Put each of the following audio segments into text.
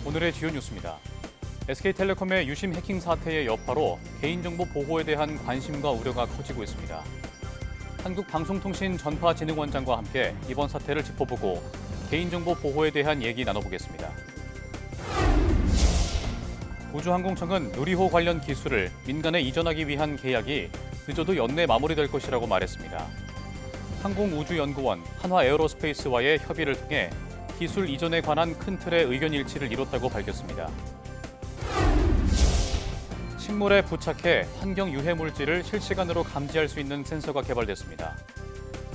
오늘의 주요 뉴스입니다. SK텔레콤의 유심 해킹 사태의 여파로 개인정보 보호에 대한 관심과 우려가 커지고 있습니다. 한국방송통신전파진흥원장과 함께 이번 사태를 짚어보고 개인정보 보호에 대한 얘기 나눠보겠습니다. 우주항공청은 누리호 관련 기술을 민간에 이전하기 위한 계약이 늦어도 연내 마무리될 것이라고 말했습니다. 항공우주연구원 한화에어로스페이스와의 협의를 통해 기술 이전에 관한 큰 틀의 의견 일치를 이뤘다고 밝혔습니다. 식물에 부착해 환경 유해 물질을 실시간으로 감지할 수 있는 센서가 개발됐습니다.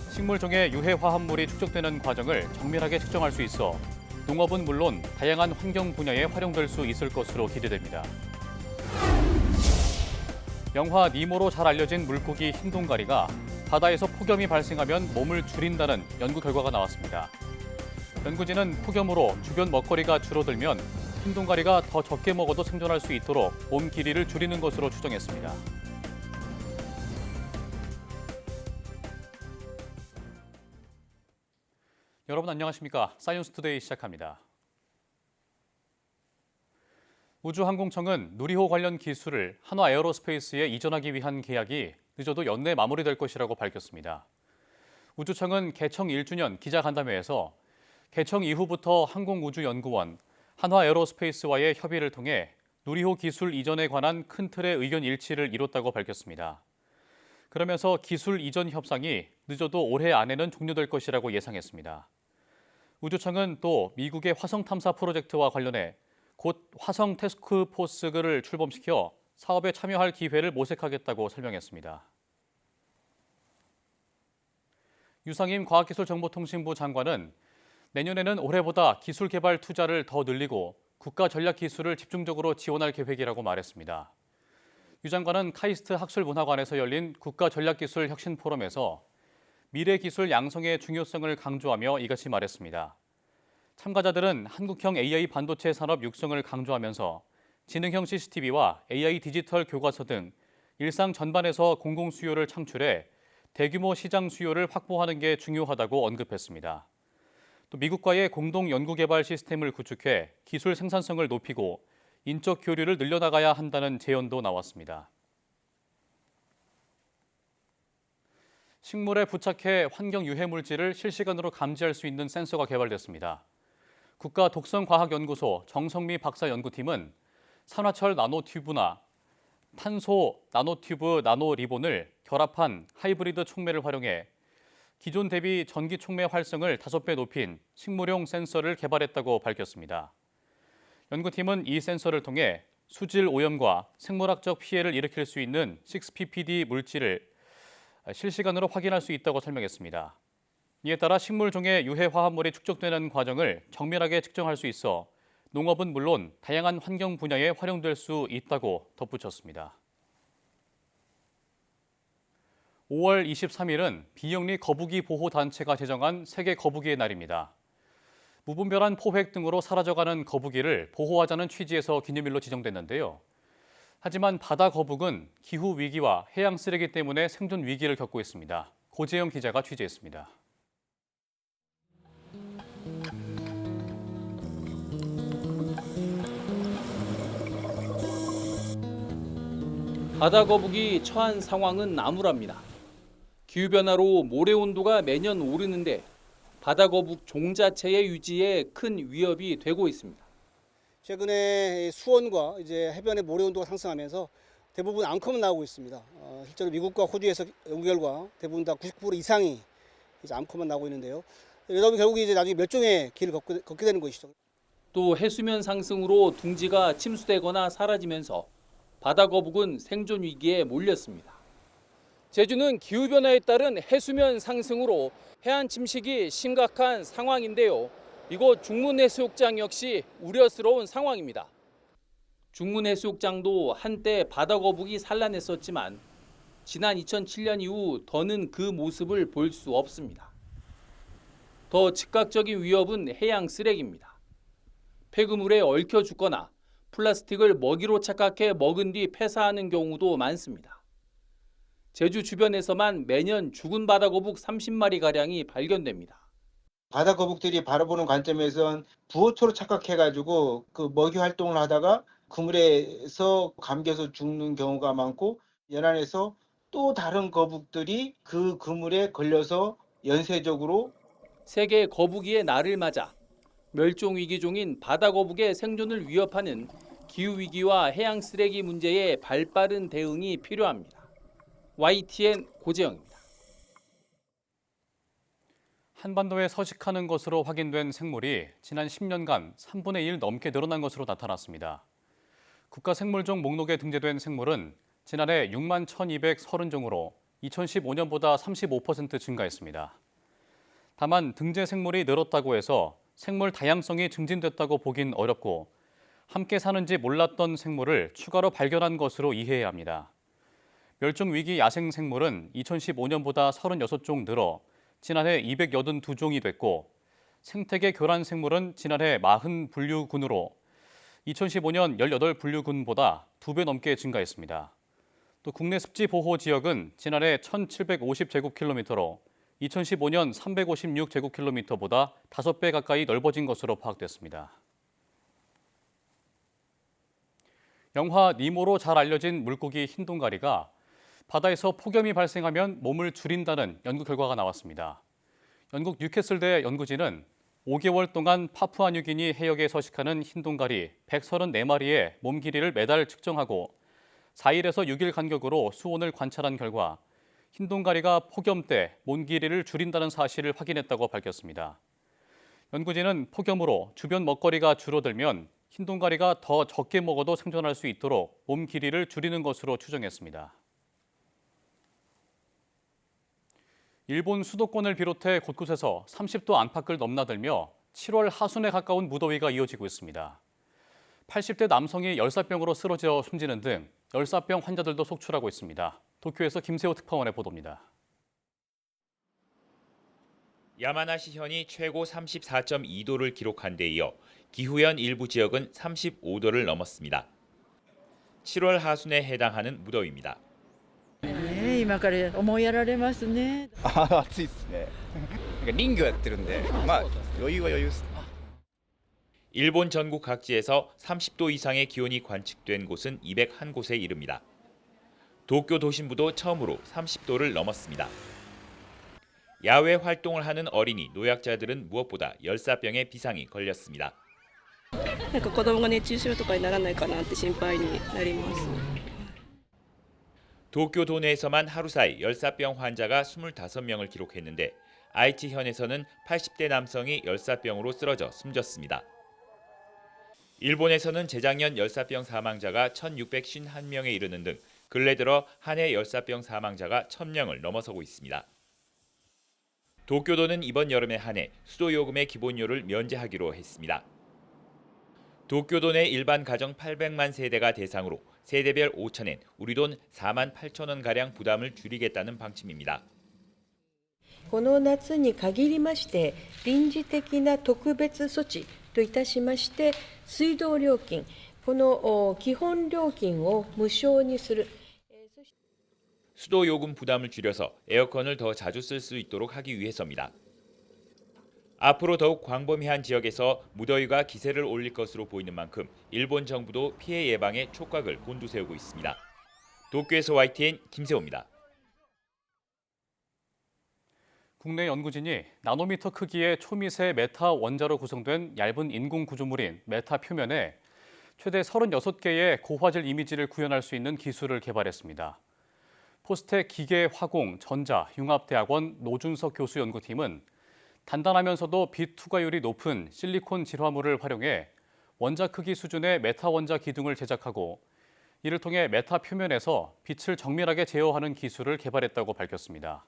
식물종의 유해 화합물이 축적되는 과정을 정밀하게 측정할 수 있어 농업은 물론 다양한 환경 분야에 활용될 수 있을 것으로 기대됩니다. 영화 니모로 잘 알려진 물고기 흰동가리가 바다에서 폭염이 발생하면 몸을 줄인다는 연구 결과가 나왔습니다. 연구진은 폭염으로 주변 먹거리가 줄어들면 흰동가리가 더 적게 먹어도 생존할 수 있도록 몸 길이를 줄이는 것으로 추정했습니다. 여러분 안녕하십니까? 사이언스 투데이 시작합니다. 우주항공청은 누리호 관련 기술을 한화에어로스페이스에 이전하기 위한 계약이 늦어도 연내 마무리될 것이라고 밝혔습니다. 우주청은 개청 1주년 기자간담회에서 개청 이후부터 항공우주연구원, 한화에어로스페이스와의 협의를 통해 누리호 기술 이전에 관한 큰 틀의 의견 일치를 이뤘다고 밝혔습니다. 그러면서 기술 이전 협상이 늦어도 올해 안에는 종료될 것이라고 예상했습니다. 우주청은 또 미국의 화성 탐사 프로젝트와 관련해 곧 화성 태스크포스를 출범시켜 사업에 참여할 기회를 모색하겠다고 설명했습니다. 유상임 과학기술정보통신부 장관은 내년에는 올해보다 기술 개발 투자를 더 늘리고 국가 전략 기술을 집중적으로 지원할 계획이라고 말했습니다. 유 장관은 카이스트 학술문화관에서 열린 국가 전략기술 혁신 포럼에서 미래 기술 양성의 중요성을 강조하며 이같이 말했습니다. 참가자들은 한국형 AI 반도체 산업 육성을 강조하면서 지능형 CCTV와 AI 디지털 교과서 등 일상 전반에서 공공 수요를 창출해 대규모 시장 수요를 확보하는 게 중요하다고 언급했습니다. 또 미국과의 공동 연구개발 시스템을 구축해 기술 생산성을 높이고 인적 교류를 늘려나가야 한다는 제언도 나왔습니다. 식물에 부착해 환경 유해 물질을 실시간으로 감지할 수 있는 센서가 개발됐습니다. 국가독성과학연구소 정성미 박사 연구팀은 산화철 나노튜브나 탄소 나노튜브 나노리본을 결합한 하이브리드 촉매를 활용해 기존 대비 전기 촉매 활성을 5배 높인 식물용 센서를 개발했다고 밝혔습니다. 연구팀은 이 센서를 통해 수질 오염과 생물학적 피해를 일으킬 수 있는 6ppd 물질을 실시간으로 확인할 수 있다고 설명했습니다. 이에 따라 식물종의 유해 화합물이 축적되는 과정을 정밀하게 측정할 수 있어 농업은 물론 다양한 환경 분야에 활용될 수 있다고 덧붙였습니다. 5월 23일은 비영리 거북이 보호 단체가 제정한 세계 거북이의 날입니다. 무분별한 포획 등으로 사라져가는 거북이를 보호하자는 취지에서 기념일로 지정됐는데요. 하지만 바다 거북은 기후 위기와 해양 쓰레기 때문에 생존 위기를 겪고 있습니다. 고재영 기자가 취재했습니다. 바다 거북이 처한 상황은 암울합니다. 기후변화로 모래 온도가 매년 오르는데 바다 거북 종 자체의 유지에 큰 위협이 되고 있습니다. 최근에 수온과 이제 해변의 모래 온도가 상승하면서 대부분 앙컷만 나오고 있습니다. 실제로 미국과 호주에서 연구 결과 대부분 다 99% 이상이 이제 앙컷만 나오고 있는데요. 이러다 보면 결국 이제 나중에 멸종의 길을 걷게 되는 것이죠. 또 해수면 상승으로 둥지가 침수되거나 사라지면서 바다 거북은 생존 위기에 몰렸습니다. 제주는 기후변화에 따른 해수면 상승으로 해안 침식이 심각한 상황인데요. 이곳 중문해수욕장 역시 우려스러운 상황입니다. 중문해수욕장도 한때 바다 거북이 산란했었지만 지난 2007년 이후 더는 그 모습을 볼 수 없습니다. 더 즉각적인 위협은 해양 쓰레기입니다. 폐기물에 얽혀 죽거나 플라스틱을 먹이로 착각해 먹은 뒤 폐사하는 경우도 많습니다. 제주 주변에서만 매년 죽은 바다거북 30마리가량이 발견됩니다. 바다 거북들이 바라보는 관점에선 부호초로 착각해가지고 그 먹이 활동을 하다가 그물에서 감겨서 죽는 경우가 많고, 연안에서 또 다른 거북들이 그 그물에 걸려서 연쇄적으로 세계 거북이의 날을 맞아 멸종 위기종인 바다거북의 생존을 위협하는 기후위기와 해양 쓰레기 문제에 발빠른 대응이 필요합니다. YTN 고재영입니다. 한반도에 서식하는 것으로 확인된 생물이 지난 10년간 3분의 1 넘게 늘어난 것으로 나타났습니다. 국가생물종 목록에 등재된 생물은 지난해 6만 1,230종으로 2015년보다 35% 증가했습니다. 다만 등재 생물이 늘었다고 해서 생물 다양성이 증진됐다고 보긴 어렵고, 함께 사는지 몰랐던 생물을 추가로 발견한 것으로 이해해야 합니다. 멸종위기 야생생물은 2015년보다 36종 늘어 지난해 282종이 됐고, 생태계 교란생물은 지난해 40분류군으로 2015년 18분류군보다 2배 넘게 증가했습니다. 또 국내 습지보호지역은 지난해 1,750제곱킬로미터로 2015년 356제곱킬로미터보다 5배 가까이 넓어진 것으로 파악됐습니다. 영화 니모로 잘 알려진 물고기 흰동가리가 바다에서 폭염이 발생하면 몸을 줄인다는 연구 결과가 나왔습니다. 영국 뉴캐슬대 연구진은 5개월 동안 파푸아뉴기니 해역에 서식하는 흰동가리 134마리의 몸 길이를 매달 측정하고 4일에서 6일 간격으로 수온을 관찰한 결과 흰동가리가 폭염 때 몸 길이를 줄인다는 사실을 확인했다고 밝혔습니다. 연구진은 폭염으로 주변 먹거리가 줄어들면 흰동가리가 더 적게 먹어도 생존할 수 있도록 몸 길이를 줄이는 것으로 추정했습니다. 일본 수도권을 비롯해 곳곳에서 30도 안팎을 넘나들며 7월 하순에 가까운 무더위가 이어지고 있습니다. 80대 남성이 열사병으로 쓰러져 숨지는 등 열사병 환자들도 속출하고 있습니다. 도쿄에서 김세호 특파원의 보도입니다. 야마나시현이 최고 34.2도를 기록한 데 이어 기후현 일부 지역은 35도를 넘었습니다. 7월 하순에 해당하는 무더위입니다. 今から思いやられますね。暑いですね。林業やってるんで、まあ余裕は余裕です。 일본 전국 각지에서 30도 이상의 기온이 관측된 곳은 201곳에 이릅니다. 도쿄 도심부도 처음으로 30도를 넘었습니다. 야외 활동을 하는 어린이, 노약자들은 무엇보다 열사병의 비상이 걸렸습니다. なんか子供が熱中症とかにならないかなって心配になります。 도쿄 도내에서만 하루 사이 열사병 환자가 25명을 기록했는데 아이치현에서는 80대 남성이 열사병으로 쓰러져 숨졌습니다. 일본에서는 재작년 열사병 사망자가 1,651명에 이르는 등 근래 들어 한 해 열사병 사망자가 1,000명을 넘어서고 있습니다. 도쿄도는 이번 여름에 한해 수도요금의 기본료를 면제하기로 했습니다. 도쿄도 내 일반 가정 800만 세대가 대상으로 세대별 5,000엔, 우리 돈 4만 8천 원가량 부담을 줄이겠다는 방침입니다. この夏に限りまして臨時的な特別措置といたしまして水道料金この基本料金を無償にする 수도 요금 부담을 줄여서 에어컨을 더 자주 쓸 수 있도록 하기 위해서입니다. 앞으로 더욱 광범위한 지역에서 무더위가 기세를 올릴 것으로 보이는 만큼 일본 정부도 피해 예방에 촉각을 곤두세우고 있습니다. 도쿄에서 YTN 김세호입니다. 국내 연구진이 나노미터 크기의 초미세 메타 원자로 구성된 얇은 인공 구조물인 메타 표면에 최대 36개의 고화질 이미지를 구현할 수 있는 기술을 개발했습니다. 포스텍 기계화공-전자-융합대학원 노준석 교수 연구팀은 단단하면서도 빛 투과율이 높은 실리콘 질화물을 활용해 원자 크기 수준의 메타 원자 기둥을 제작하고 이를 통해 메타 표면에서 빛을 정밀하게 제어하는 기술을 개발했다고 밝혔습니다.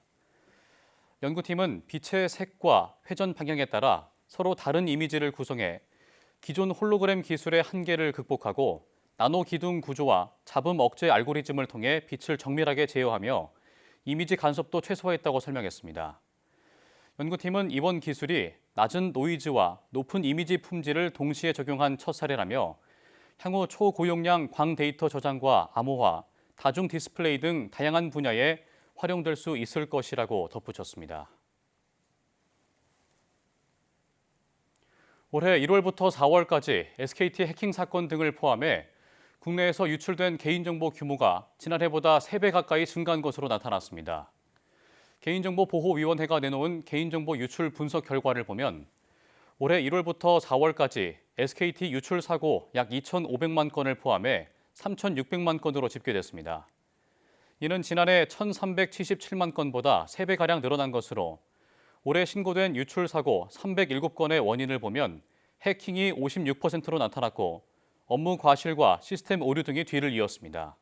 연구팀은 빛의 색과 회전 방향에 따라 서로 다른 이미지를 구성해 기존 홀로그램 기술의 한계를 극복하고 나노 기둥 구조와 잡음 억제 알고리즘을 통해 빛을 정밀하게 제어하며 이미지 간섭도 최소화했다고 설명했습니다. 연구팀은 이번 기술이 낮은 노이즈와 높은 이미지 품질을 동시에 적용한 첫 사례라며 향후 초고용량 광데이터 저장과 암호화, 다중 디스플레이 등 다양한 분야에 활용될 수 있을 것이라고 덧붙였습니다. 올해 1월부터 4월까지 SKT 해킹 사건 등을 포함해 국내에서 유출된 개인정보 규모가 지난해보다 3배 가까이 증가한 것으로 나타났습니다. 개인정보보호위원회가 내놓은 개인정보 유출 분석 결과를 보면 올해 1월부터 4월까지 SKT 유출 사고 약 2,500만 건을 포함해 3,600만 건으로 집계됐습니다. 이는 지난해 1,377만 건보다 3배가량 늘어난 것으로 올해 신고된 유출 사고 307건의 원인을 보면 해킹이 56%로 나타났고 업무 과실과 시스템 오류 등이 뒤를 이었습니다.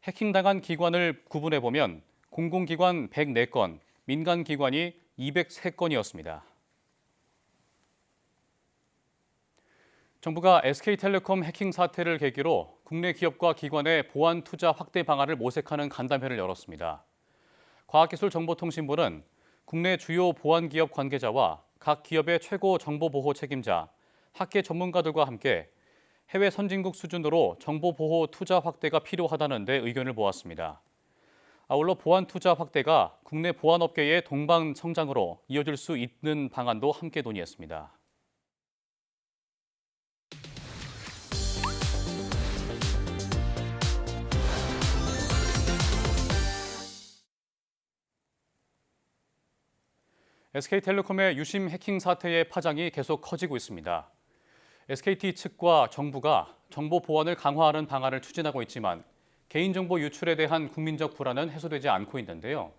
해킹당한 기관을 구분해보면 공공기관 104건, 민간기관이 203건이었습니다. 정부가 SK텔레콤 해킹 사태를 계기로 국내 기업과 기관의 보안 투자 확대 방안을 모색하는 간담회를 열었습니다. 과학기술정보통신부는 국내 주요 보안 기업 관계자와 각 기업의 최고 정보보호 책임자, 학계 전문가들과 함께 해외 선진국 수준으로 정보보호 투자 확대가 필요하다는 데 의견을 모았습니다. 아울러 보안 투자 확대가 국내 보안업계의 동반 성장으로 이어질 수 있는 방안도 함께 논의했습니다. SK텔레콤의 유심 해킹 사태의 파장이 계속 커지고 있습니다. SKT 측과 정부가 정보 보안을 강화하는 방안을 추진하고 있지만 개인정보 유출에 대한 국민적 불안은 해소되지 않고 있는데요.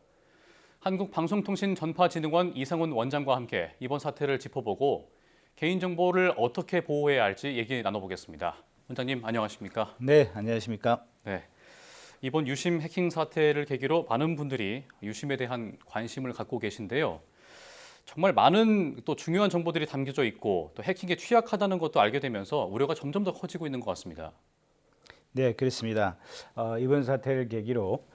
한국방송통신전파진흥원 이상훈 원장과 함께 이번 사태를 짚어보고 개인정보를 어떻게 보호해야 할지 얘기 나눠보겠습니다. 원장님 안녕하십니까? 네, 안녕하십니까? 네. 이번 유심 해킹 사태를 계기로 많은 분들이 유심에 대한 관심을 갖고 계신데요. 정말 많은 또 중요한 정보들이 담겨져 있고 또 해킹에 취약하다는 것도 알게 되면서 우려가 점점 더 커지고 있는 것 같습니다. 네, 그렇습니다. 이번 사태를 계기로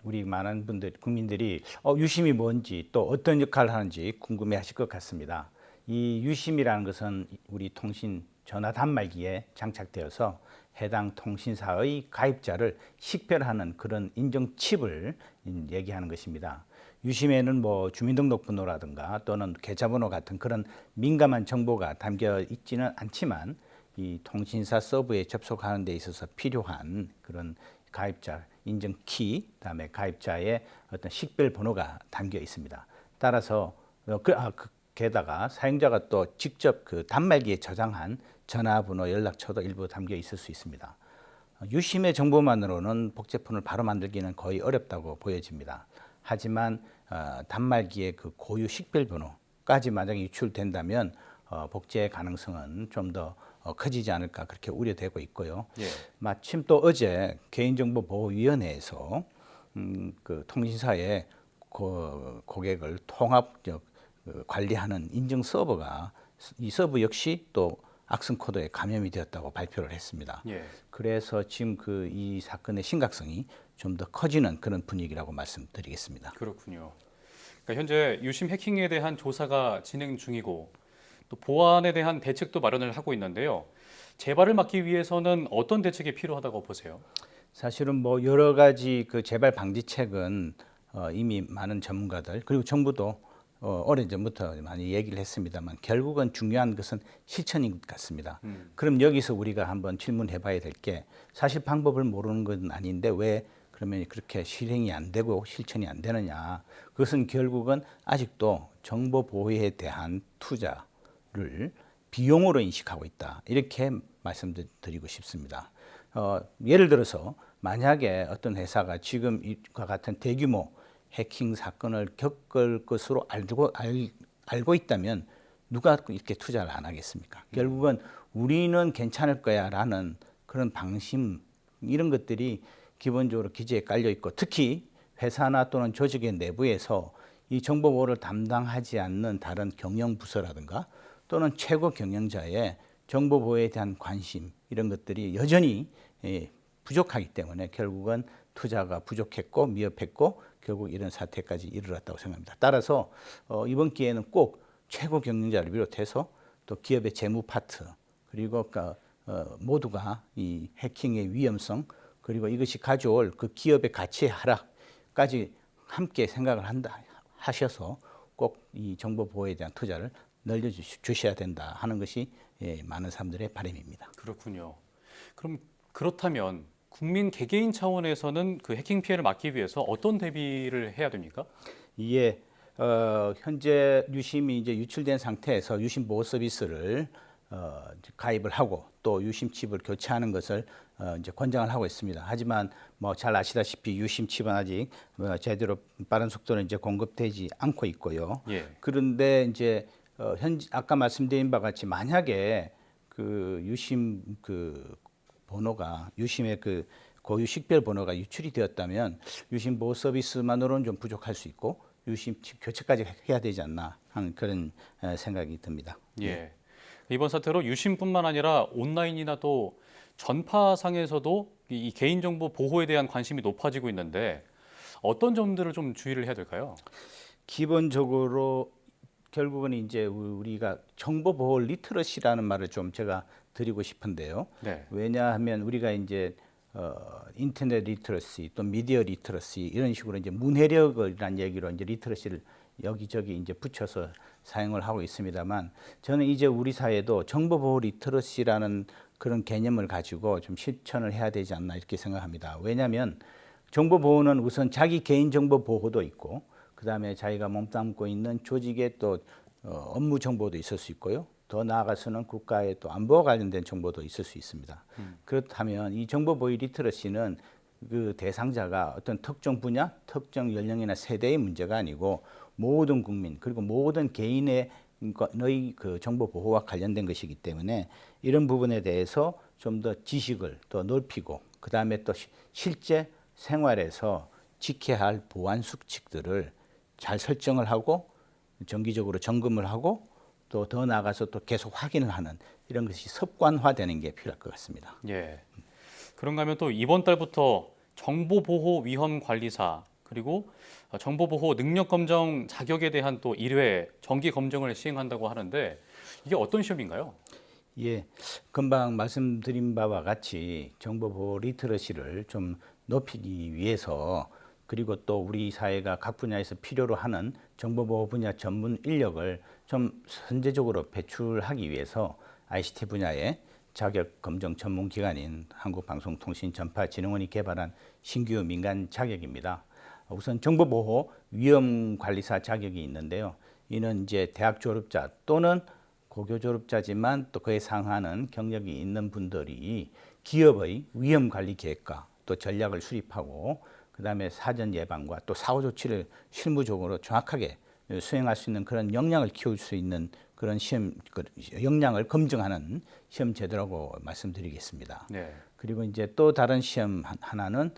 우리 많은 분들, 국민들이 유심이 뭔지 또 어떤 역할을 하는지 궁금해하실 것 같습니다. 이 유심이라는 것은 우리 통신 전화 단말기에 장착되어서 해당 통신사의 가입자를 식별하는 그런 인증 칩을 얘기하는 것입니다. 유심에는 뭐 주민등록번호라든가 또는 계좌번호 같은 그런 민감한 정보가 담겨 있지는 않지만 이 통신사 서버에 접속하는 데 있어서 필요한 그런 가입자 인증 키, 그다음에 가입자의 어떤 식별 번호가 담겨 있습니다. 따라서 게다가 사용자가 또 직접 그 단말기에 저장한 전화번호, 연락처도 일부 담겨 있을 수 있습니다. 유심의 정보만으로는 복제폰을 바로 만들기는 거의 어렵다고 보여집니다. 하지만 단말기의 그 고유 식별번호까지 만약에 유출된다면 복제 가능성은 좀 더 커지지 않을까 그렇게 우려되고 있고요. 예. 마침 또 어제 개인정보보호위원회에서 그 통신사의 고객을 통합적 관리하는 인증 서버가 이 서버 역시 또 악성 코드에 감염이 되었다고 발표를 했습니다. 예. 그래서 지금 이 사건의 심각성이 좀 더 커지는 그런 분위기라고 말씀드리겠습니다. 그렇군요. 그러니까 현재 유심 해킹에 대한 조사가 진행 중이고 또 보안에 대한 대책도 마련을 하고 있는데요. 재발을 막기 위해서는 어떤 대책이 필요하다고 보세요? 사실은 뭐 여러 가지 그 재발 방지책은 이미 많은 전문가들 그리고 정부도 오래전부터 많이 얘기를 했습니다만 결국은 중요한 것은 실천인 것 같습니다. 그럼 여기서 우리가 한번 질문해 봐야 될 게 사실 방법을 모르는 건 아닌데 왜 그러면 그렇게 실행이 안 되고 실천이 안 되느냐. 그것은 결국은 아직도 정보 보호에 대한 투자를 비용으로 인식하고 있다. 이렇게 말씀드리고 싶습니다. 예를 들어서 만약에 어떤 회사가 지금 이와 같은 대규모 해킹 사건을 겪을 것으로 알고 있다면 누가 이렇게 투자를 안 하겠습니까? 결국은 우리는 괜찮을 거야 라는 그런 방심 이런 것들이 기본적으로 기재에 깔려 있고 특히 회사나 또는 조직의 내부에서 이 정보보호를 담당하지 않는 다른 경영부서라든가 또는 최고 경영자의 정보보호에 대한 관심 이런 것들이 여전히 부족하기 때문에 결국은 투자가 부족했고 미흡했고 결국 이런 사태까지 이르렀다고 생각합니다. 따라서 이번 기회는 꼭 최고 경영자를 비롯해서 또 기업의 재무 파트 그리고 모두가 이 해킹의 위험성 그리고 이것이 가져올 그 기업의 가치의 하락까지 함께 생각을 하셔서 꼭 이 정보 보호에 대한 투자를 늘려주셔야 된다 하는 것이 많은 사람들의 바람입니다. 그렇군요. 그럼 그렇다면 국민 개개인 차원에서는 그 해킹 피해를 막기 위해서 어떤 대비를 해야 됩니까? 이게 현재 유심이 이제 유출된 상태에서 유심 보호 서비스를 가입을 하고 또 유심 칩을 교체하는 것을 이제 권장을 하고 있습니다. 하지만 뭐 잘 아시다시피 유심 칩은 아직 제대로 빠른 속도는 이제 공급되지 않고 있고요. 예. 그런데 이제 아까 말씀드린 바와 같이 만약에 그 유심 그 번호가 유심의 그 고유 식별 번호가 유출이 되었다면 유심 보호 서비스만으로는 좀 부족할 수 있고 유심 칩 교체까지 해야 되지 않나 하는 그런 생각이 듭니다. 예. 이번 사태로 유심뿐만 아니라 온라인이나 또 전파상에서도 이 개인정보 보호에 대한 관심이 높아지고 있는데 어떤 점들을 좀 주의를 해야 될까요? 기본적으로 결국은 이제 우리가 정보 보호 리터러시라는 말을 좀 제가 드리고 싶은데요. 네. 왜냐하면 우리가 이제 인터넷 리터러시 또 미디어 리터러시 이런 식으로 이제 문해력이라는 얘기로 이제 리터러시를 여기저기 이제 붙여서 사용을 하고 있습니다만 저는 이제 우리 사회도 정보 보호 리터러시라는 그런 개념을 가지고 좀 실천을 해야 되지 않나 이렇게 생각합니다. 왜냐하면 정보 보호는 우선 자기 개인 정보 보호도 있고 그다음에 자기가 몸담고 있는 조직의 또 업무 정보도 있을 수 있고요. 더 나아가서는 국가의 또 안보와 관련된 정보도 있을 수 있습니다. 그렇다면 이 정보 보호 리터러시는 그 대상자가 어떤 특정 분야, 특정 연령이나 세대의 문제가 아니고 모든 국민 그리고 모든 개인의 그 정보 보호와 관련된 것이기 때문에 이런 부분에 대해서 좀 더 지식을 더 넓히고 그 다음에 또 실제 생활에서 지켜야 할 보안 수칙들을 잘 설정을 하고 정기적으로 점검을 하고 또 더 나아가서 또 계속 확인을 하는 이런 것이 습관화되는 게 필요할 것 같습니다. 예. 그런가 하면 또 이번 달부터 정보보호위험관리사 그리고 정보보호 능력검정 자격에 대한 또 1회 정기 검정을 시행한다고 하는데 이게 어떤 시험인가요? 예, 금방 말씀드린 바와 같이 정보보호 리터러시를 좀 높이기 위해서 그리고 또 우리 사회가 각 분야에서 필요로 하는 정보보호 분야 전문 인력을 좀 선제적으로 배출하기 위해서 ICT 분야의 자격 검정 전문 기관인 한국방송통신전파진흥원이 개발한 신규 민간 자격입니다. 우선 정보보호 위험관리사 자격이 있는데요. 이는 이제 대학 졸업자 또는 고교 졸업자지만 또 그에 상하는 경력이 있는 분들이 기업의 위험관리 계획과 또 전략을 수립하고 그다음에 사전 예방과 또 사후 조치를 실무적으로 정확하게 수행할 수 있는 그런 역량을 키울 수 있는 그런 시험 역량을 검증하는 시험 제도라고 말씀드리겠습니다. 네. 그리고 이제 또 다른 시험 하나는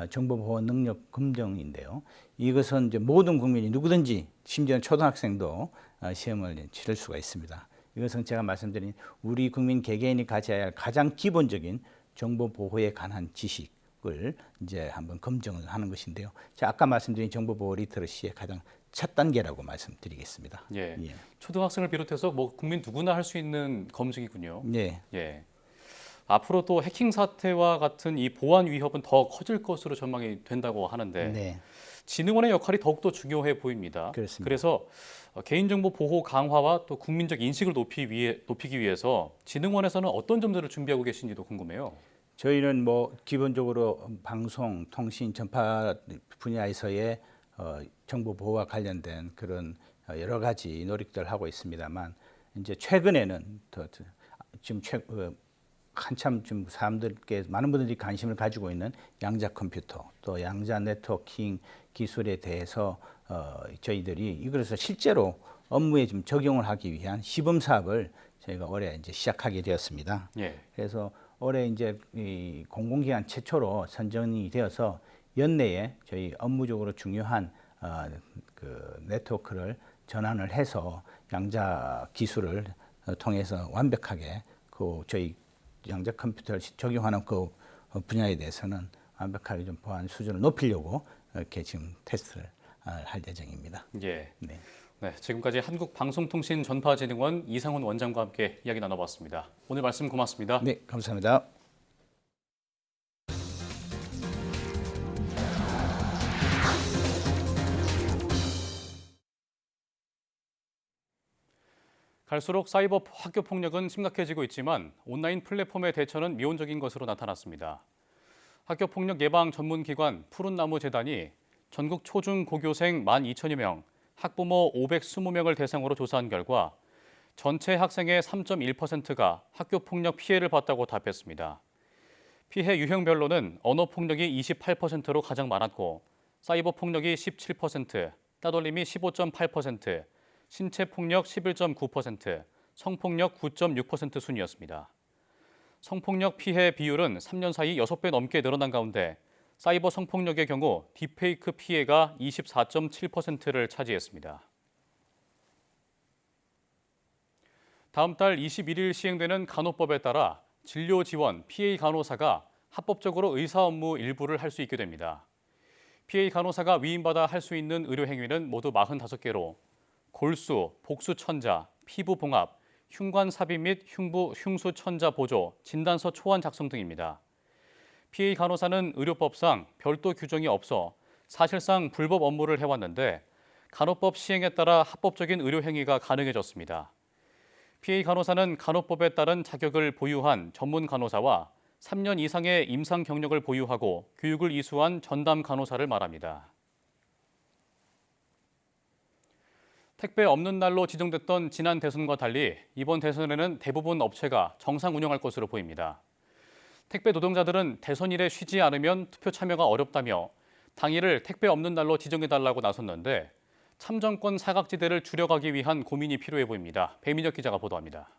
정보보호 능력 검정인데요. 이것은 이제 모든 국민이 누구든지 심지어 초등학생도 시험을 치를 수가 있습니다. 이것은 제가 말씀드린 우리 국민 개개인이 가져야 할 가장 기본적인 정보 보호에 관한 지식을 이제 한번 검증을 하는 것인데요. 제가 아까 말씀드린 정보 보호 리터러시의 가장 첫 단계라고 말씀드리겠습니다. 예. 예. 초등학생을 비롯해서 뭐 국민 누구나 할 수 있는 검증이군요. 네. 예. 앞으로 또 해킹 사태와 같은 이 보안 위협은 더 커질 것으로 전망이 된다고 하는데 네. 진흥원의 역할이 더욱더 중요해 보입니다. 그렇습니다. 그래서 개인정보 보호 강화와 또 국민적 인식을 높이기 위해서 진흥원에서는 어떤 점들을 준비하고 계신지도 궁금해요. 저희는 뭐 기본적으로 방송, 통신, 전파 분야에서의 정보 보호와 관련된 그런 여러 가지 노력들을 하고 있습니다만 이제 최근에는 지금 한참 좀 사람들께 많은 분들이 관심을 가지고 있는 양자 컴퓨터 또 양자 네트워킹 기술에 대해서 저희들이 이것을 실제로 업무에 좀 적용을 하기 위한 시범 사업을 저희가 올해 이제 시작하게 되었습니다. 예. 그래서 올해 이제 이 공공기관 최초로 선정이 되어서 연내에 저희 업무적으로 중요한 그 네트워크를 전환을 해서 양자 기술을 통해서 완벽하게 그 저희 양자 컴퓨터를 적용하는 그 분야에 대해서는 완벽하게 좀 보안 수준을 높이려고 이렇게 지금 테스트를 할 예정입니다. 예. 네. 네, 지금까지 한국방송통신전파진흥원 이상훈 원장과 함께 이야기 나눠봤습니다. 오늘 말씀 고맙습니다. 네, 감사합니다. 갈수록 사이버 학교 폭력은 심각해지고 있지만 온라인 플랫폼의 대처는 미온적인 것으로 나타났습니다. 학교 폭력 예방 전문기관 푸른나무 재단이 전국 초중 고교생 12,000여 명, 학부모 520명을 대상으로 조사한 결과 전체 학생의 3.1%가 학교 폭력 피해를 봤다고 답했습니다. 피해 유형별로는 언어 폭력이 28%로 가장 많았고 사이버 폭력이 17%, 따돌림이 15.8%, 신체 폭력 11.9%, 성폭력 9.6% 순이었습니다. 성폭력 피해 비율은 3년 사이 6배 넘게 늘어난 가운데 사이버 성폭력의 경우 딥페이크 피해가 24.7%를 차지했습니다. 다음 달 21일 시행되는 간호법에 따라 진료 지원 PA 간호사가 합법적으로 의사 업무 일부를 할 수 있게 됩니다. PA 간호사가 위임받아 할 수 있는 의료 행위는 모두 45개로 골수, 복수천자, 피부봉합, 흉관삽입 및 흉수천자 보조, 진단서 초안 작성 등입니다. PA 간호사는 의료법상 별도 규정이 없어 사실상 불법 업무를 해왔는데 간호법 시행에 따라 합법적인 의료 행위가 가능해졌습니다. PA 간호사는 간호법에 따른 자격을 보유한 전문 간호사와 3년 이상의 임상 경력을 보유하고 교육을 이수한 전담 간호사를 말합니다. 택배 없는 날로 지정됐던 지난 대선과 달리 이번 대선에는 대부분 업체가 정상 운영할 것으로 보입니다. 택배 노동자들은 대선일에 쉬지 않으면 투표 참여가 어렵다며 당일을 택배 없는 날로 지정해달라고 나섰는데 참정권 사각지대를 줄여가기 위한 고민이 필요해 보입니다. 배민혁 기자가 보도합니다.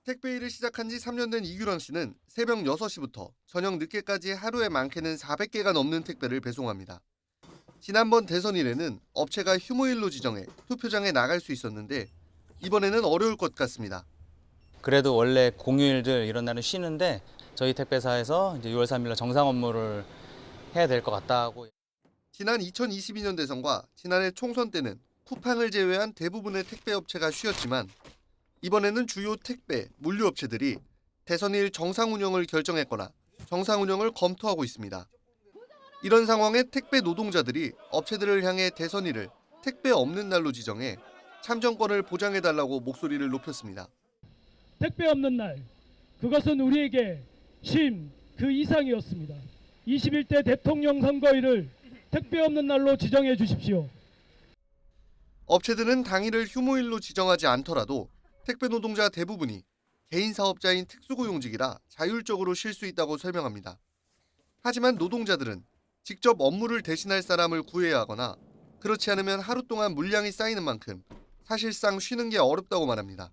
택배일을 시작한 지 3년 된 이규런 씨는 새벽 6시부터 저녁 늦게까지 하루에 많게는 400개가 넘는 택배를 배송합니다. 지난번 대선일에는 업체가 휴무일로 지정해 투표장에 나갈 수 있었는데 이번에는 어려울 것 같습니다. 그래도 원래 공휴일들 이런 날은 쉬는데 저희 택배사에서 이제 6월 3일 날 정상 업무를 해야 될 것 같다고. 지난 2022년 대선과 지난해 총선 때는 쿠팡을 제외한 대부분의 택배 업체가 쉬었지만 이번에는 주요 택배, 물류업체들이 대선일 정상 운영을 결정했거나 정상 운영을 검토하고 있습니다. 이런 상황에 택배 노동자들이 업체들을 향해 대선일을 택배 없는 날로 지정해 참정권을 보장해달라고 목소리를 높였습니다. 택배 없는 날, 그것은 우리에게 쉼 그 이상이었습니다. 21대 대통령 선거일을 택배 없는 날로 지정해 주십시오. 업체들은 당일을 휴무일로 지정하지 않더라도 택배 노동자 대부분이 개인 사업자인 특수고용직이라 자율적으로 쉴 수 있다고 설명합니다. 하지만 노동자들은 직접 업무를 대신할 사람을 구해야 하거나 그렇지 않으면 하루 동안 물량이 쌓이는 만큼 사실상 쉬는 게 어렵다고 말합니다.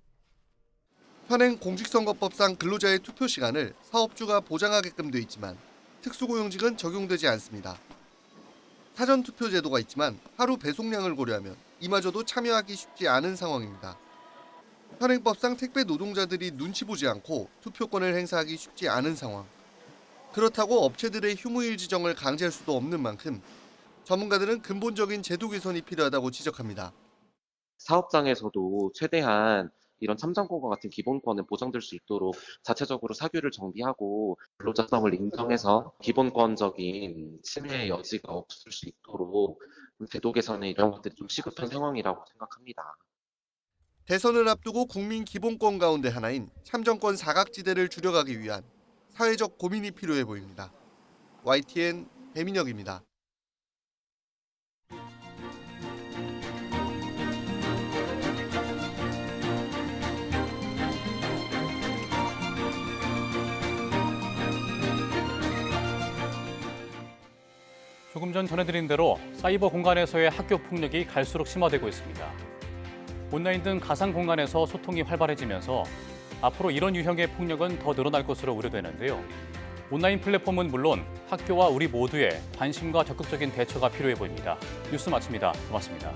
현행 공직선거법상 근로자의 투표 시간을 사업주가 보장하게끔 돼 있지만 특수고용직은 적용되지 않습니다. 사전투표 제도가 있지만 하루 배송량을 고려하면 이마저도 참여하기 쉽지 않은 상황입니다. 현행법상 택배 노동자들이 눈치 보지 않고 투표권을 행사하기 쉽지 않은 상황. 그렇다고 업체들의 휴무일 지정을 강제할 수도 없는 만큼 전문가들은 근본적인 제도 개선이 필요하다고 지적합니다. 사업장에서도 최대한 이런 참정권과 같은 기본권을 보장될 수 있도록 자체적으로 사규를 정비하고 근로자성을 인정해서 기본권적인 침해의 여지가 없을 수 있도록 제도 개선에 이런 것들이 좀 시급한 상황이라고 생각합니다. 대선을 앞두고 국민 기본권 가운데 하나인 참정권 사각지대를 줄여가기 위한 사회적 고민이 필요해 보입니다. YTN 배민혁입니다. 조금 전 전해드린 대로 사이버 공간에서의 학교 폭력이 갈수록 심화되고 있습니다. 온라인 등 가상 공간에서 소통이 활발해지면서 앞으로 이런 유형의 폭력은 더 늘어날 것으로 우려되는데요. 온라인 플랫폼은 물론 학교와 우리 모두의 관심과 적극적인 대처가 필요해 보입니다. 뉴스 마칩니다. 고맙습니다.